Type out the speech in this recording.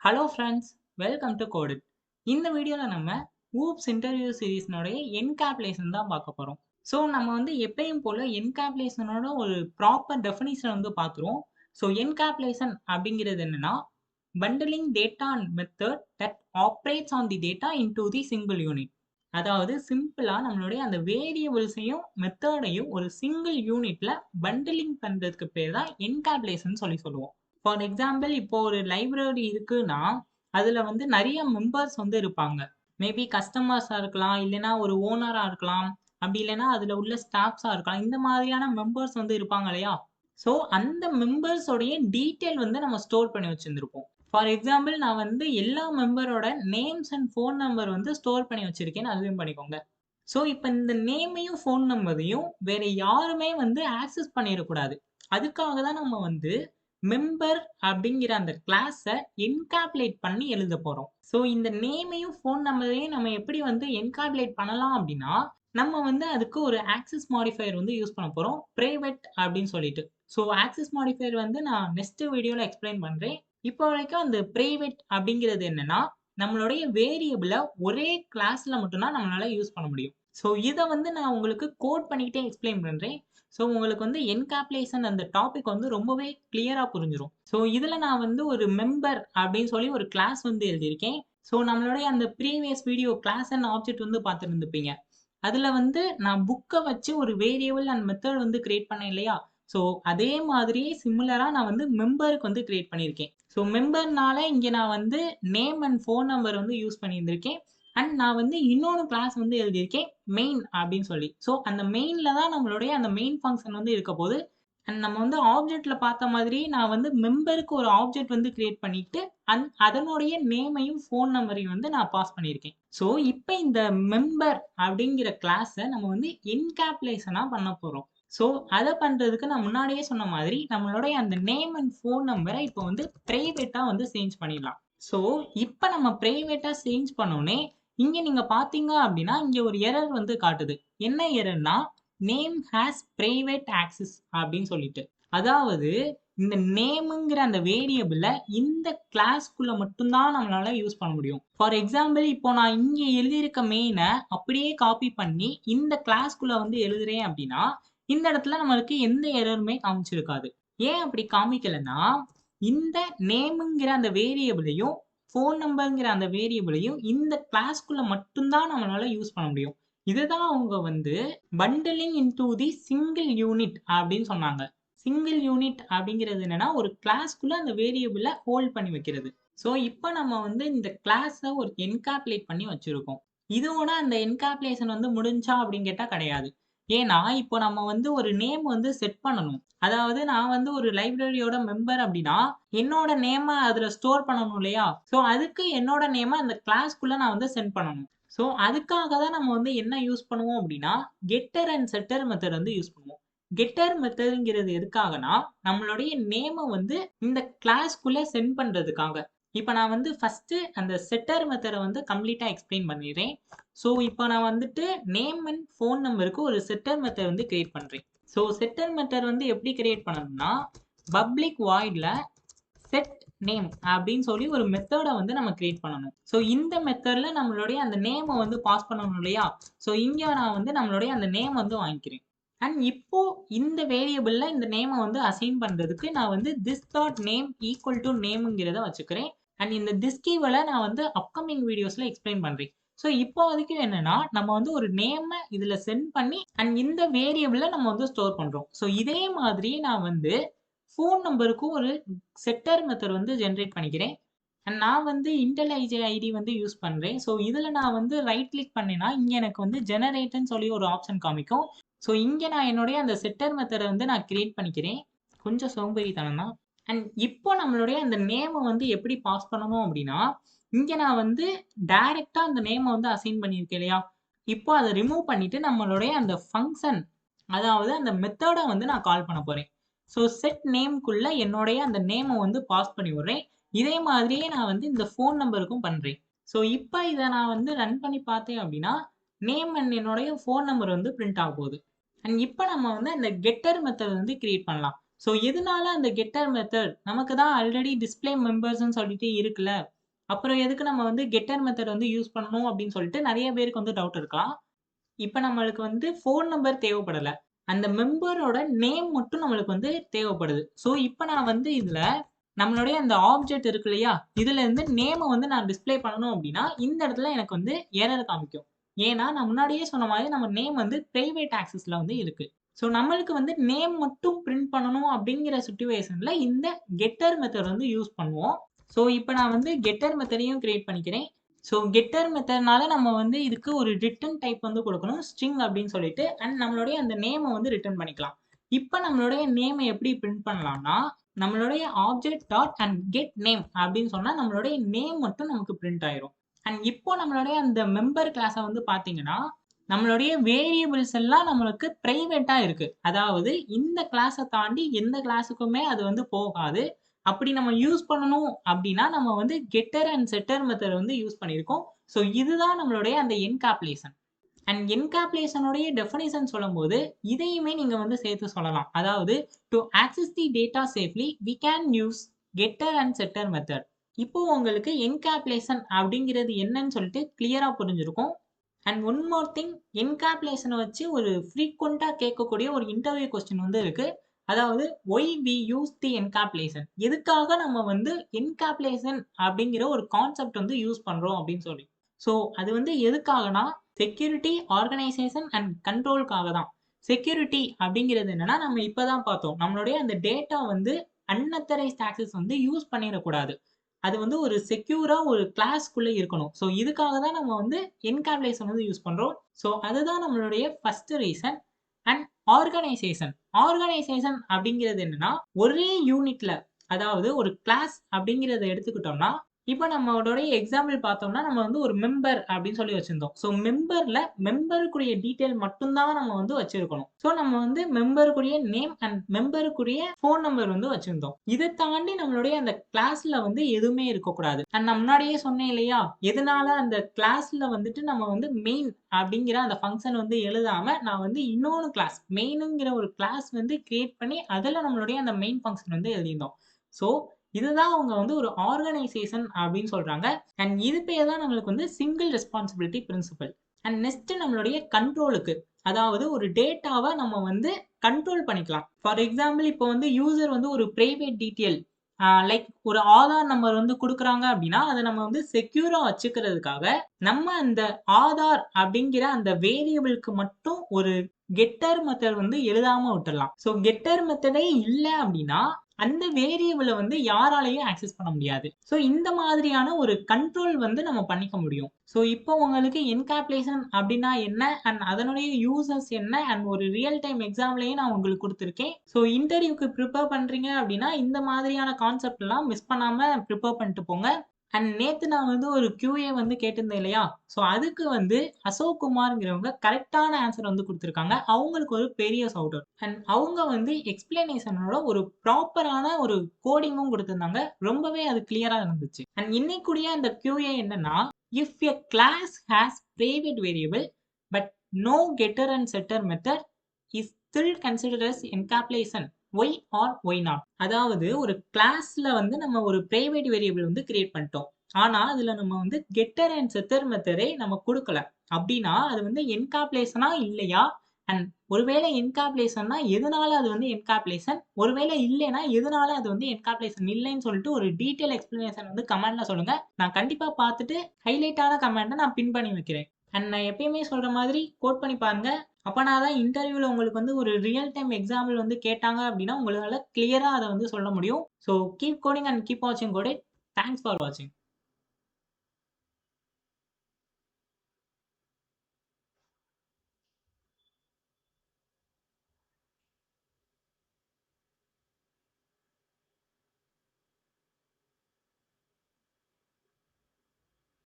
Hello friends, welcome to கோடிட். இந்த வீடியோவில் நம்ம ஊப்ஸ் இன்டர்வியூ சீரீஸ்னுடைய என்கேப்லேஷன் தான் பார்க்க போகிறோம். ஸோ நம்ம வந்து எப்பயும் போல் என்கேப்லேஷனோட ஒரு ப்ராப்பர் டெஃபினிஷன் வந்து பார்த்துருவோம். ஸோ என்கேப்லேஷன் அப்படிங்கிறது என்னன்னா bundling data and method that operates on the data into the single unit. அதாவது சிம்பிளாக நம்மளுடைய அந்த வேரியபிள்ஸையும் மெத்தடையும் ஒரு சிங்கிள் யூனிட்ல பண்டலிங் பண்ணுறதுக்கு பேர் தான் என்கேப்லேஷன் சொல்லுவோம். ஃபார் எக்ஸாம்பிள் இப்போ ஒரு லைப்ரரி இருக்குன்னா அதுல வந்து நிறைய மெம்பர்ஸ் வந்து இருப்பாங்க. மேபி கஸ்டமர்ஸா இருக்கலாம், இல்லைன்னா ஒரு ஓனரா இருக்கலாம், அப்படி இல்லைன்னா அதுல உள்ள ஸ்டாஃப்ஸா இருக்கலாம். இந்த மாதிரியான மெம்பர்ஸ் வந்து இருப்பாங்க இல்லையா? ஸோ அந்த மெம்பர்ஸோடைய டீட்டெயில் வந்து நம்ம ஸ்டோர் பண்ணி வச்சிருந்திருப்போம். ஃபார் எக்ஸாம்பிள் நான் வந்து எல்லா மெம்பரோட நேம்ஸ் அண்ட் ஃபோன் நம்பர் வந்து ஸ்டோர் பண்ணி வச்சிருக்கேன்னு அசியூம் பண்ணிக்கோங்க. ஸோ இப்போ இந்த நேமையும் ஃபோன் நம்பரையும் வேற யாருமே வந்து ஆக்சஸ் பண்ணிடக்கூடாது. அதுக்காக தான் நம்ம வந்து மெம்பர் அப்படிங்கிற அந்த கிளாஸை என்கேப்சுலேட் பண்ணி எழுத போறோம். ஸோ இந்த நேமையும் ஃபோன் நம்பரையும் நம்ம எப்படி வந்து என்கேப்சுலேட் பண்ணலாம் அப்படின்னா நம்ம வந்து அதுக்கு ஒரு ஆக்சஸ் மாடிஃபையர் வந்து யூஸ் பண்ண போறோம், பிரைவேட் அப்படின்னு சொல்லிட்டு. ஸோ ஆக்சஸ் மாடிஃபையர் வந்து நான் நெக்ஸ்ட் வீடியோல எக்ஸ்பிளைன் பண்றேன். இப்போ வரைக்கும் அந்த பிரைவேட் அப்படிங்கிறது என்னன்னா நம்மளுடைய வேரியபிளை ஒரே கிளாஸ்ல மட்டும்தான் நம்மளால யூஸ் பண்ண முடியும். ஸோ இதை வந்து நான் உங்களுக்கு கோட் பண்ணிக்கிட்டே எக்ஸ்பிளைன் பண்றேன். ஸோ உங்களுக்கு வந்து என்கேப்சுலேஷன் அந்த டாபிக் வந்து ரொம்பவே கிளியரா புரிஞ்சிடும். ஸோ இதுல நான் வந்து ஒரு மெம்பர் அப்படின்னு சொல்லி ஒரு கிளாஸ் வந்து எழுதியிருக்கேன். ஸோ நம்மளுடைய அந்த previous video class and object வந்து பார்த்துருந்துப்பீங்க. அதுல வந்து நான் புக்கை வச்சு ஒரு வேரியபிள் அண்ட் மெத்தட் வந்து கிரியேட் பண்ணேன் இல்லையா? ஸோ அதே மாதிரியே சிமிலரா நான் வந்து மெம்பருக்கு வந்து கிரியேட் பண்ணியிருக்கேன். ஸோ மெம்பர்னால இங்க நான் வந்து நேம் அண்ட் ஃபோன் நம்பர் வந்து யூஸ் பண்ணியிருந்திருக்கேன். அண்ட் நான் வந்து இன்னொன்று கிளாஸ் வந்து எழுதியிருக்கேன், மெயின் அப்படின்னு சொல்லி. ஸோ அந்த மெயின்ல தான் நம்மளுடைய அந்த மெயின் ஃபங்க்ஷன் வந்து இருக்க போது. அண்ட் நம்ம வந்து ஆப்ஜெக்ட்ல பார்த்த மாதிரி நான் வந்து மெம்பருக்கு ஒரு ஆப்ஜெக்ட் வந்து கிரியேட் பண்ணிட்டு அதனுடைய நேமையும் ஃபோன் நம்பரையும் வந்து நான் பாஸ் பண்ணியிருக்கேன். ஸோ இப்போ இந்த மெம்பர் அப்படிங்கிற கிளாஸை நம்ம வந்து என்கேப்சுலேஷனா பண்ண போறோம். ஸோ அதை பண்றதுக்கு நான் முன்னாடியே சொன்ன மாதிரி நம்மளுடைய அந்த நேம் அண்ட் ஃபோன் நம்பரை இப்போ வந்து பிரைவேட்டா வந்து சேஞ்ச் பண்ணிடலாம். ஸோ இப்போ நம்ம பிரைவேட்டா சேஞ்ச் பண்ணோன்னே இங்க நீங்க பாத்தீங்க அப்படின்னா இங்க ஒரு எரர் வந்து காட்டுது. என்ன எரர்னா நேம் ஹேஸ் பிரைவேட் ஆக்சஸ் அப்படின்னு சொல்லிட்டு. அதாவது இந்த நேம்ங்கிற அந்த வேரியபிள இந்த கிளாஸ்க்குள்ள மட்டும்தான் நம்மளால யூஸ் பண்ண முடியும். ஃபார் எக்ஸாம்பிள் இப்போ நான் இங்க எழுதியிருக்க மெயினை அப்படியே காப்பி பண்ணி இந்த கிளாஸ்க்குள்ள வந்து எழுதுறேன் அப்படின்னா இந்த இடத்துல நம்மளுக்கு எந்த எரருமே காமிச்சிருக்காது. ஏன் அப்படி காமிக்கலன்னா இந்த நேம்ங்கிற அந்த வேரியபிளையும் ஃபோன் நம்பர்ங்கிற அந்த வேரியபிளையும் இந்த கிளாஸ்க்குள்ள மட்டும்தான் நம்மளால யூஸ் பண்ண முடியும். இதுதான் அவங்க வந்து பண்டலிங் இன்டு தி சிங்கிள் யூனிட் அப்படின்னு சொன்னாங்க. சிங்கிள் யூனிட் அப்படிங்கிறது என்னன்னா ஒரு கிளாஸ்க்குள்ள அந்த வேரியபிளை ஹோல்ட் பண்ணி வைக்கிறது. ஸோ இப்போ நம்ம வந்து இந்த கிளாஸை ஒரு என்கேப்சுலேட் பண்ணி வச்சிருக்கோம். இதோட அந்த என்கேப்சுலேஷன் வந்து முடிஞ்சா அப்படின்னு கேட்டா கிடையாது. ஏன்னா இப்போ நம்ம வந்து ஒரு நேம் வந்து செட் பண்ணணும். அதாவது நான் வந்து ஒரு லைப்ரரியோட மெம்பர் அப்படின்னா என்னோட நேம அதுல ஸ்டோர் பண்ணணும் இல்லையா? ஸோ அதுக்கு என்னோட நேம அந்த கிளாஸ்க்குள்ள நான் வந்து சென்ட் பண்ணணும். ஸோ அதுக்காக தான் நம்ம வந்து என்ன யூஸ் பண்ணுவோம் அப்படின்னா கெட்டர் அண்ட் செட்டர் மெத்தட் வந்து யூஸ் பண்ணுவோம். கெட்டர் மெத்தட்ங்கிறது எதுக்காகனா நம்மளுடைய நேம வந்து இந்த கிளாஸ்க்குள்ள சென்ட் பண்றதுக்காக. இப்போ நான் வந்து ஃபர்ஸ்ட் அந்த செட்டர் மெத்தடை வந்து கம்ப்ளீட்டா எக்ஸ்பிளைன் பண்ணிடுறேன். ஸோ இப்போ நான் வந்துட்டு நேம் அண்ட் ஃபோன் நம்பருக்கு ஒரு செட்டர் மெத்தட் வந்து கிரியேட் பண்றேன். ஸோ செட்டர் மெத்தட் வந்து எப்படி கிரியேட் பண்ணணும்னா பப்ளிக் வாய்ட்ல செட் நேம் அப்படின்னு சொல்லி ஒரு மெத்தடை வந்து நம்ம கிரியேட் பண்ணணும். ஸோ இந்த மெத்தட்ல நம்மளுடைய அந்த நேமை வந்து பாஸ் பண்ணணும் இல்லையா? ஸோ இங்க நான் வந்து நம்மளுடைய அந்த நேம் வந்து வாங்கிக்கிறேன். அண்ட் இப்போ இந்த வேரியபிள்ல இந்த நேமை வந்து அசைன் பண்றதுக்கு நான் வந்து this dot name equal to நேம்ங்கிறத வச்சுக்கிறேன். அண்ட் இந்த திஸ் கீவலை நான் வந்து அப்கமிங் வீடியோஸ்ல எக்ஸ்பிளைன் பண்றேன். ஸோ இப்போ வரைக்கும் என்னன்னா நம்ம வந்து ஒரு நேமை இதுல சென்ட் பண்ணி அண்ட் இந்த வேரியபிள நம்ம வந்து ஸ்டோர் பண்றோம். ஸோ இதே மாதிரி நான் வந்து ஃபோன் நம்பருக்கும் ஒரு செட்டர் மெத்தட் வந்து ஜென்ரேட் பண்ணிக்கிறேன். அண்ட் நான் வந்து இன்டெல் ஐடி வந்து யூஸ் பண்றேன். ஸோ இதுல நான் வந்து ரைட் கிளிக் பண்ணேன்னா இங்க எனக்கு வந்து ஜெனரேட்ன்னு சொல்லி ஒரு ஆப்ஷன் காமிக்கும். ஸோ இங்க நான் என்னுடைய அந்த செட்டர் மெத்தடை வந்து நான் கிரியேட் பண்ணிக்கிறேன். கொஞ்சம் சோம்பேறித்தனம் தான். அண்ட் இப்போ நம்மளுடைய அந்த நேமை வந்து எப்படி பாஸ் பண்ணணும் அப்படின்னா இங்க நான் வந்து டைரக்டா அந்த நேமை வந்து அசைன் பண்ணியிருக்கேன் இல்லையா? இப்போ அதை ரிமூவ் பண்ணிட்டு நம்மளுடைய அந்த ஃபங்க்ஷன் அதாவது அந்த மெத்தடை வந்து நான் கால் பண்ண போறேன். ஸோ செட் நேம்க்குள்ள என்னுடைய அந்த நேமை வந்து பாஸ் பண்ணி விடுறேன். இதே மாதிரியே நான் வந்து இந்த ஃபோன் நம்பருக்கும் பண்றேன். ஸோ இப்போ இதை நான் வந்து ரன் பண்ணி பார்த்தேன் அப்படின்னா நேம் அண்ட் என்னுடைய ஃபோன் நம்பர் வந்து பிரிண்ட் ஆக போகுது. அண்ட் இப்போ நம்ம வந்து அந்த கெட்டர் மெத்தட் வந்து கிரியேட் பண்ணலாம். ஸோ எதனால அந்த கெட்டர் மெத்தட் நமக்கு தான் ஆல்ரெடி டிஸ்ப்ளே மெம்பர்ஸ்ன்னு சொல்லிட்டு இருக்குல்ல. அப்புறம் எதுக்கு நம்ம வந்து கெட்டர் மெத்தட் வந்து யூஸ் பண்ணணும் அப்படின்னு சொல்லிட்டு நெறைய பேருக்கு வந்து டவுட் இருக்கலாம். இப்ப நம்மளுக்கு வந்து ஃபோன் நம்பர் தேவைப்படல. அந்த மெம்பரோட நேம் மட்டும் நம்மளுக்கு வந்து தேவைப்படுது. ஸோ இப்ப நான் வந்து இதுல நம்மளுடைய அந்த ஆப்ஜெக்ட் இருக்கு இல்லையா? இதுல இருந்து நேம வந்து நான் டிஸ்ப்ளே பண்ணணும் அப்டின்னா, இந்த இடத்துல எனக்கு வந்து எரர் காமிக்கும். ஏன்னா, நான் முன்னாடியே சொன்ன மாரி நம்ம நேம் வந்து பிரைவேட் ஆக்சஸ்ல வந்து இருக்கு. ஸோ நம்மளுக்கு வந்து நேம் மட்டும் பிரிண்ட் பண்ணணும் அப்டிங்கிற சிட்யூவேஷன்ல இந்த கெட்டர் மெத்தட் வந்து யூஸ் பண்ணுவோம். ஸோ இப்ப நான் வந்து கெட்டர் மெத்தடையும் கிரியேட் பண்ணிக்கிறேன். ஸோ கெட்டர் மெத்தட்னால நம்ம வந்து இதுக்கு ஒரு ரிட்டர்ன் டைப் வந்து குடுக்கணும். ஸ்ட்ரிங் அப்டின்னு சொல்லிட்டு அண்ட் நம்மளுடைய அந்த நேம வந்து ரிட்டர்ன் பண்ணிக்கலாம். இப்ப நம்மளுடைய நேம எப்படி பிரிண்ட் பண்ணலாம்னா, நம்மளுடைய object dot and get name அப்படின்னு சொன்னா நம்மளுடைய நேம் மட்டும் நமக்கு பிரிண்ட் ஆயிரும். அண்ட் இப்போ நம்மளுடைய அந்த மெம்பர் கிளாஸ வந்து பார்த்தீங்கன்னா, நம்மளுடைய வேரியபிள்ஸ் எல்லாம் நம்மளுக்கு பிரைவேட்டா இருக்கு. அதாவது இந்த கிளாஸ தாண்டி எந்த கிளாஸுக்குமே அது வந்து போகாது. அப்படி நம்ம யூஸ் பண்ணணும் அப்படின்னா, நம்ம வந்து கெட்டர் அண்ட் செட்டர் மெத்தட் வந்து யூஸ் பண்ணியிருக்கோம். ஸோ இதுதான் நம்மளுடைய அந்த என்கேப்சுலேஷன். அண்ட் என்கேப்சுலேஷனுடைய டெஃபினிஷன் சொல்லும்போது, இதையுமே நீங்க வந்து சேர்த்து சொல்லலாம். அதாவது to access the data safely, we can use getter and setter method. இப்போ உங்களுக்கு என்கேப்சுலேஷன் அப்படிங்கிறது என்னன்னு சொல்லிட்டு கிளியரா புரிஞ்சிருக்கும். அண்ட் ஒன் மோர் திங், என்கேப்சுலேஷன வச்சு ஒரு ஃப்ரீக்வென்ட்டா கேட்கக்கூடிய ஒரு இன்டர்வியூ கொஸ்டின் வந்து இருக்கு. அதாவது why we use the encapsulation. எதுக்காக நம்ம வந்து என்கேப்சுலேஷன் அப்படிங்கிற ஒரு கான்செப்ட் வந்து யூஸ் பண்றோம் அப்படின்னு சொல்லி. ஸோ அது வந்து எதுக்காகனா, செக்யூரிட்டி, ஆர்கனைசேஷன் அண்ட் கண்ட்ரோல்க்காக தான். செக்யூரிட்டி அப்படிங்கிறது என்னன்னா, நம்ம இப்ப தான் பார்த்தோம். நம்மளுடைய அந்த டேட்டா வந்து அன்அத்தரைஸ்ட் ஆக்சஸ் வந்து யூஸ் பண்ணிறக்கூடாது. அது வந்து ஒரு செக்யூரா ஒரு கிளாஸ்க்குள்ள இருக்கணும். ஸோ இதுக்காக தான் நம்ம வந்து என்கேப்சுலேஷன் வந்து யூஸ் பண்றோம். ஸோ அதுதான் நம்மளுடைய first reason. And organisation. Organisation அப்படிங்கிறது என்னன்னா, ஒரே யூனிட்ல அதாவது ஒரு கிளாஸ் அப்படிங்கிறத எடுத்துக்கிட்டோம்னா, இப்ப நம்மளுடைய எக்ஸாம்பிள் பார்த்தோம்னா, நம்ம வந்து ஒரு மெம்பர் அப்படின்னு சொல்லி வச்சிருந்தோம். ஸோ மெம்பர்ல மெம்பருக்குரிய டீட்டெயில் மட்டும் தான் நம்ம வந்து வச்சிருக்கணும். ஸோ நம்ம வந்து மெம்பருக்குரிய நேம் அண்ட் மெம்பருக்குரிய ஃபோன் நம்பர் வந்து வச்சிருந்தோம். இத தாண்டி நம்மளுடைய அந்த கிளாஸ்ல வந்து எதுவுமே இருக்கக்கூடாது. அண்ட் நான் முன்னாடியே சொன்னேன் இல்லையா? எதனால அந்த கிளாஸ்ல வந்துட்டு நம்ம வந்து மெயின் அப்படிங்கிற அந்த ஃபங்ஷன் வந்து எழுதாம, நான் வந்து இன்னொரு கிளாஸ் மெயினுங்கிற ஒரு கிளாஸ் வந்து கிரியேட் பண்ணி, அதுல நம்மளுடைய அந்த மெயின் ஃபங்ஷன் வந்து எழுதியிருந்தோம். ஸோ இதுதான் அவங்க வந்து ஒரு ஆர்கனைசேஷன் அப்படின்னு சொல்றாங்க. அண்ட் இது பேர் தான் நம்மளுக்கு வந்து single responsibility principle. And next நம்மளுடைய கண்ட்ரோலுக்கு. அதாவது ஒரு டேட்டாவ நம்ம வந்து கண்ட்ரோல் பண்ணிக்கலாம். ஃபார் எக்ஸாம்பிள் இப்போ வந்து யூசர் வந்து ஒரு பிரைவேட் டீட்டெயில் லைக் ஒரு ஆதார் நம்பர் வந்து குடுக்குறாங்க அப்படின்னா, அத நம்ம வந்து செக்யூரா வச்சுக்கிறதுக்காக, நம்ம அந்த ஆதார் அப்படிங்கிற அந்த வேரியபிள்க்கு மட்டும் ஒரு கெட்டர் மெத்தட் வந்து எழுதாம விட்டுறலாம். ஸோ கெட்டர் மெத்தடே இல்ல அப்படின்னா, அந்த வேரியபிள வந்து யாராலயும் ஆக்சஸ் பண்ண முடியாது. ஸோ இந்த மாதிரியான ஒரு கண்ட்ரோல் வந்து நம்ம பண்ணிக்க முடியும். ஸோ இப்போ உங்களுக்கு என்கேப்சுலேஷன் அப்டின்னா என்ன? அண்ட் அதனுடைய யூசஸ் என்ன? அண்ட் ஒரு ரியல் டைம் எக்ஸாம்லயே நான் உங்களுக்கு குடுத்துருக்கேன். ஸோ இன்டர்வியூக்கு பிரிப்பேர் பண்றீங்க அப்டின்னா, இந்த மாதிரியான கான்செப்ட்லாம் மிஸ் பண்ணாம பிரிப்பேர் பண்ணிட்டு போங்க. அண்ட் நேத்து நான் வந்து ஒரு QA வந்து கேட்டிருந்தேன் இல்லையா? ஸோ அதுக்கு வந்து அசோக் குமார்ங்கிறவங்க கரெக்ட்டான ஆன்ஸர் வந்து குடுத்துருக்காங்க. அவங்களுக்கு ஒரு பெரிய ஷவுட் அவுட். அண்ட் அவங்க வந்து எக்ஸ்ப்ளனேஷனோட ஒரு ப்ராப்பரான ஒரு கோடிங்கும் குடுத்திருந்தாங்க. ரொம்பவே அது கிளியரா இருந்துச்சு. அண்ட் இன்னைக்குரிய அந்த QA என்னன்னா, if a class has private variable but no getter and setter method is still considered as encapsulation. Why or why not? அதாவது ஒரு கிளாஸ்ல வந்து நம்ம ஒரு பிரைவேட் வேரியபிள் வந்து கிரியேட் பண்ணிட்டோம். ஆனா, அதுல நம்ம வந்து கெட்டர் அண்ட் செட்டர் மெத்தடே நம்ம குடுக்கல. அப்டின்னா, அது வந்து என்கேப்சுலேஷனா இல்லையா? அண்ட் ஒருவேளை என்கேப்சுலேஷன்னா எதனால அது வந்து என்கேப்சுலேஷன்? ஒருவேளை இல்லைன்னா எதனால அது வந்து என்கேப்சுலேஷன் இல்லைன்னு சொல்லிட்டு ஒரு டீட்டெயில் எக்ஸ்ப்ளனேஷன் வந்து கமெண்ட்ல சொல்லுங்க. நான் கண்டிப்பா பார்த்துட்டு ஹைலைட்டான கமெண்ட்ட நான் பின் பண்ணி வைக்கிறேன். அண்ட் நான் எப்பயுமே சொல்ற மாதிரி கோட் பண்ணி பாருங்க. அப்பனா தான் இன்டர்வியூல உங்களுக்கு வந்து ஒரு ரியல் டைம் எக்ஸாம்பிள் வந்து கேட்டாங்க அப்டின்னா, உங்களால கிளியரா அத வந்து சொல்ல முடியும். So keep coding and keep வாட்சிங் கோடிட். தேங்க்ஸ் ஃபார் வாட்சிங்.